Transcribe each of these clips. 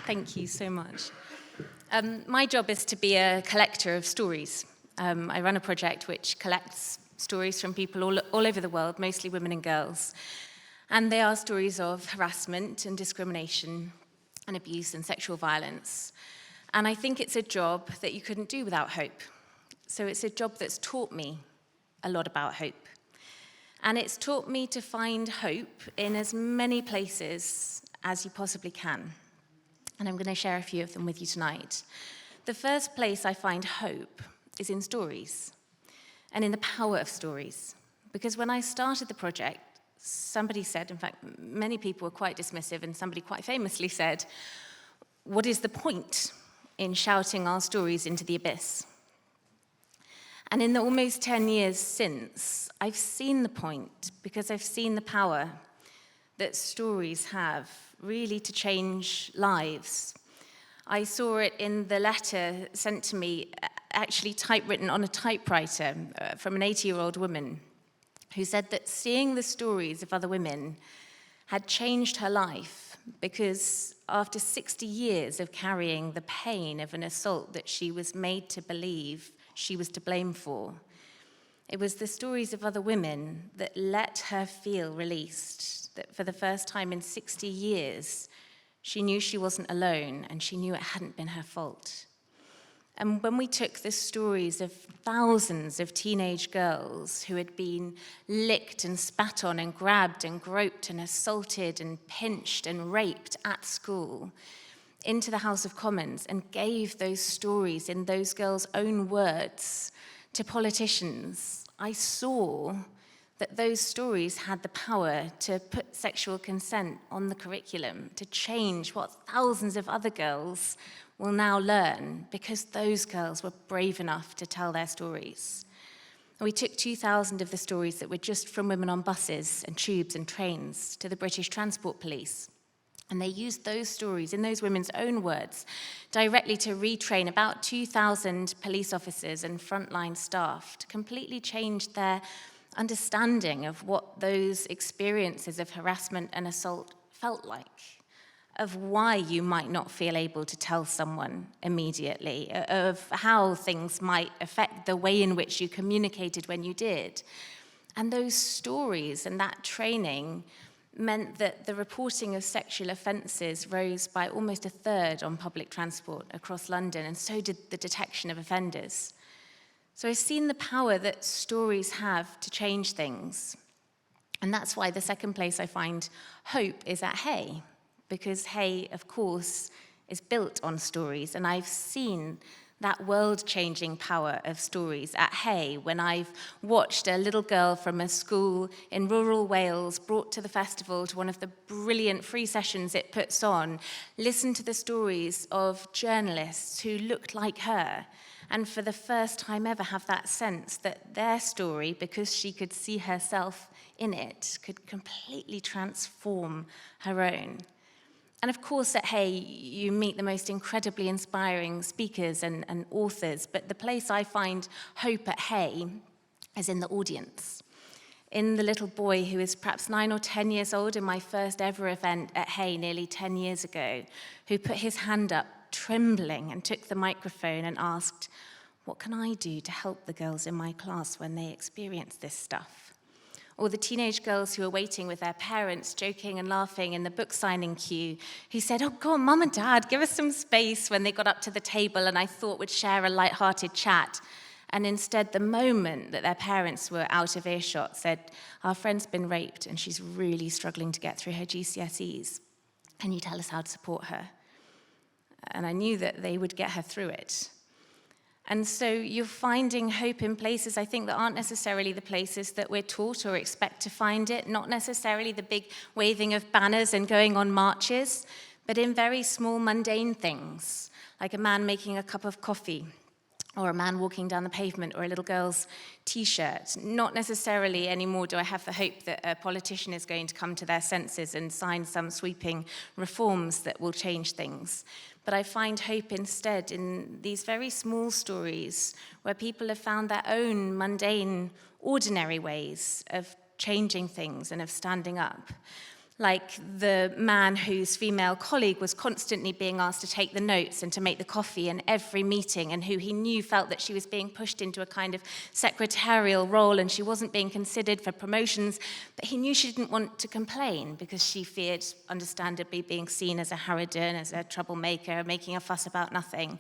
Thank you so much. My job is to be a collector of stories. I run a project which collects stories from people all over the world, mostly women and girls. And they are stories of harassment and discrimination and abuse and sexual violence. And I think it's a job that you couldn't do without hope. So it's a job that's taught me a lot about hope. And it's taught me to find hope in as many places as you possibly can. And I'm going to share a few of them with you tonight. The first place I find hope is in stories and in the power of stories. Because when I started the project, somebody said, in fact, many people were quite dismissive, and somebody quite famously said, "What is the point in shouting our stories into the abyss?" And in the almost 10 years since, I've seen the point, because I've seen the power that stories have really to change lives. I saw it in the letter sent to me, actually typewritten on a typewriter from an 80-year-old woman who said that seeing the stories of other women had changed her life because after 60 years of carrying the pain of an assault that she was made to believe she was to blame for, it was the stories of other women that let her feel released, that for the first time in 60 years, she knew she wasn't alone and she knew it hadn't been her fault. And when we took the stories of thousands of teenage girls who had been licked and spat on and grabbed and groped and assaulted and pinched and raped at school into the House of Commons and gave those stories in those girls' own words to politicians, I saw that those stories had the power to put sexual consent on the curriculum, to change what thousands of other girls will now learn because those girls were brave enough to tell their stories. And we took 2,000 of the stories that were just from women on buses and tubes and trains to the British Transport Police. And they used those stories in those women's own words directly to retrain about 2,000 police officers and frontline staff to completely change their understanding of what those experiences of harassment and assault felt like, of why you might not feel able to tell someone immediately, of how things might affect the way in which you communicated when you did. And those stories and that training meant that the reporting of sexual offences rose by almost a third on public transport across London, and so did the detection of offenders. So I've seen the power that stories have to change things. And that's why the second place I find hope is at Hay, because Hay, of course, is built on stories, and I've seen that world-changing power of stories at Hay when I've watched a little girl from a school in rural Wales brought to the festival to one of the brilliant free sessions it puts on, listen to the stories of journalists who looked like her, and for the first time ever have that sense that their story, because she could see herself in it, could completely transform her own. And of course, at Hay, you meet the most incredibly inspiring speakers and authors, but the place I find hope at Hay is in the audience. In the little boy who is perhaps 9 or 10 years old in my first ever event at Hay nearly 10 years ago, who put his hand up trembling and took the microphone and asked, "What can I do to help the girls in my class when they experience this stuff?" Or the teenage girls who were waiting with their parents, joking and laughing in the book signing queue, who said, "Oh, go on, Mum and Dad, give us some space," when they got up to the table and I thought would share a light-hearted chat. And instead, the moment that their parents were out of earshot, said, "Our friend's been raped and she's really struggling to get through her GCSEs. Can you tell us how to support her?" And I knew that they would get her through it. And so you're finding hope in places, I think, that aren't necessarily the places that we're taught or expect to find it, not necessarily the big waving of banners and going on marches, but in very small, mundane things, like a man making a cup of coffee, or a man walking down the pavement, or a little girl's T-shirt. Not necessarily anymore do I have the hope that a politician is going to come to their senses and sign some sweeping reforms that will change things. But I find hope instead in these very small stories where people have found their own mundane, ordinary ways of changing things and of standing up. like the man whose female colleague was constantly being asked to take the notes and to make the coffee in every meeting, and who he knew felt that she was being pushed into a kind of secretarial role and she wasn't being considered for promotions, but he knew she didn't want to complain because she feared, understandably, being seen as a harridan, as a troublemaker, making a fuss about nothing.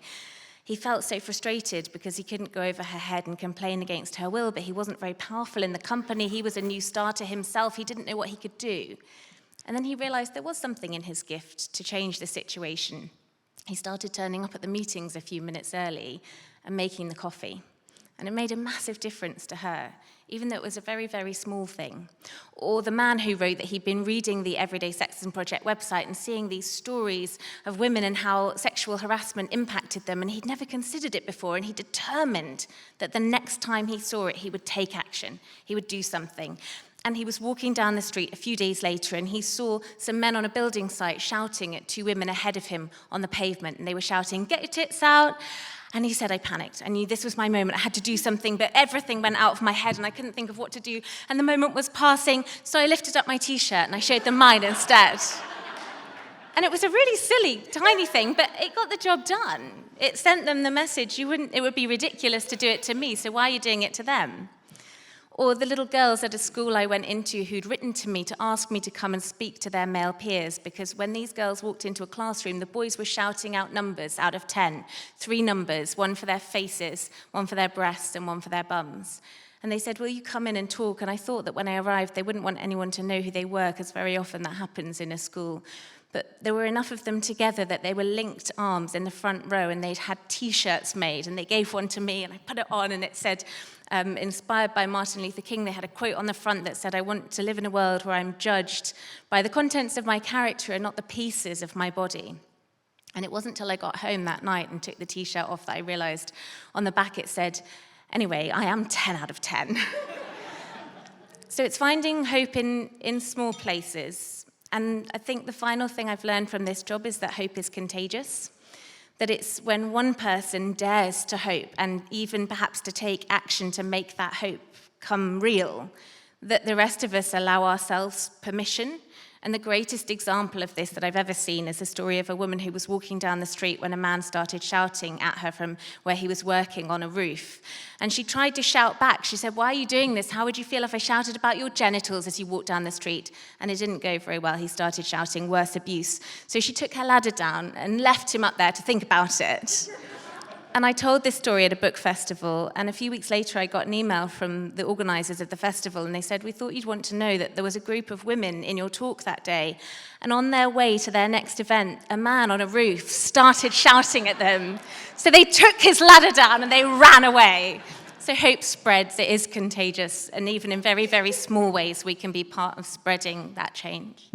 He felt so frustrated because he couldn't go over her head and complain against her will, but he wasn't very powerful in the company. He was a new starter himself. He didn't know what he could do. And then he realized there was something in his gift to change the situation. He started turning up at the meetings a few minutes early and making the coffee. And it made a massive difference to her, even though it was a very, very small thing. Or the man who wrote that he'd been reading the Everyday Sexism Project website and seeing these stories of women and how sexual harassment impacted them, and he'd never considered it before, and he determined that the next time he saw it, he would take action, he would do something. And he was walking down the street a few days later, and he saw some men on a building site shouting at two women ahead of him on the pavement, and they were shouting, "Get your tits out!" And he said, I panicked. I knew this was my moment. I had to do something, but everything went out of my head, and I couldn't think of what to do, and the moment was passing, so I lifted up my T-shirt, and I showed them mine instead. And it was a really silly, tiny thing, but it got the job done. It sent them the message, it would be ridiculous to do it to me, so why are you doing it to them? Or the little girls at a school I went into who'd written to me to ask me to come and speak to their male peers, because when these girls walked into a classroom, the boys were shouting out numbers out of 10, 3 numbers, one for their faces, one for their breasts, and one for their bums. And they said, will you come in and talk? And I thought that when I arrived, they wouldn't want anyone to know who they were, because very often that happens in a school. But there were enough of them together that they were linked arms in the front row, and they'd had T-shirts made, and they gave one to me, and I put it on, and it said, inspired by Martin Luther King, they had a quote on the front that said, I want to live in a world where I'm judged by the contents of my character and not the pieces of my body. And it wasn't till I got home that night and took the T-shirt off that I realized on the back it said, anyway, I am 10 out of 10. So it's finding hope in small places. And I think the final thing I've learned from this job is that hope is contagious. That it's when one person dares to hope and even perhaps to take action to make that hope come real, that the rest of us allow ourselves permission. And the greatest example of this that I've ever seen is the story of a woman who was walking down the street when a man started shouting at her from where he was working on a roof. And she tried to shout back. She said, why are you doing this? How would you feel if I shouted about your genitals as you walked down the street? And it didn't go very well. He started shouting worse abuse. So she took her ladder down and left him up there to think about it. And I told this story at a book festival, and a few weeks later I got an email from the organisers of the festival, and they said, we thought you'd want to know that there was a group of women in your talk that day, and on their way to their next event, a man on a roof started shouting at them. So they took his ladder down and they ran away. So hope spreads, it is contagious, and even in very, very small ways we can be part of spreading that change.